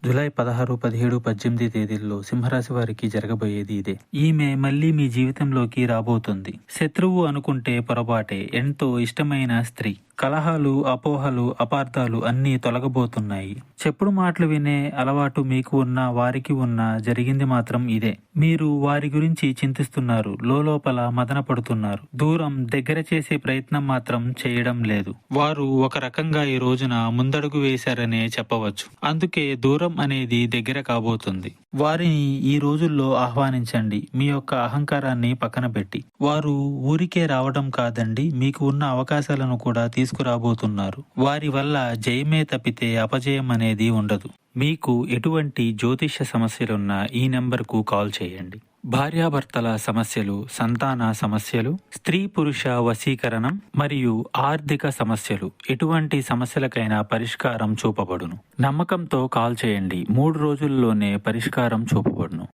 July 16, 17, 18 తేదీల్లో సింహరాశి వారికి జరగబోయేది ఇదే. ఈమె మళ్ళీ మీ జీవితంలోకి రాబోతుంది. శత్రువు అనుకుంటే పొరపాటే. ఎంతో ఇష్టమైన స్త్రీ. కలహాలు, అపోహలు, అపార్థాలు అన్నీ తొలగబోతున్నాయి. చెప్పుడు మాటలు వినే అలవాటు మీకు ఉన్న వారికి ఉన్న జరిగింది మాత్రం ఇదే. మీరు వారి గురించి చింతిస్తున్నారు. లోపల మదన పడుతున్నారు. దూరం దగ్గర చేసే ప్రయత్నం మాత్రం చేయడం లేదు. వారు ఒక రకంగా ఈ రోజున ముందడుగు వేశారనే చెప్పవచ్చు. అందుకే దూరం అనేది దగ్గర కాబోతుంది. వారిని ఈ రోజుల్లో ఆహ్వానించండి. మీ యొక్క అహంకారాన్ని పక్కన పెట్టి. వారు ఊరికే రావడం కాదండి, మీకు ఉన్న అవకాశాలను కూడా తీసుకురాబోతున్నారు. వారి వల్ల జయమే తప్పితే అపజయం అనేది ఉండదు. మీకు ఎటువంటి జ్యోతిష్య సమస్యలున్నా ఈ నెంబర్కు కాల్ చేయండి. భార్యాభర్తల సమస్యలు, సంతాన సమస్యలు, స్త్రీ పురుష వశీకరణం మరియు ఆర్థిక సమస్యలు, ఎటువంటి సమస్యలకైనా పరిష్కారం చూపబడును. నమ్మకంతో కాల్ చేయండి. 3 రోజుల్లోనే పరిష్కారం చూపబడును.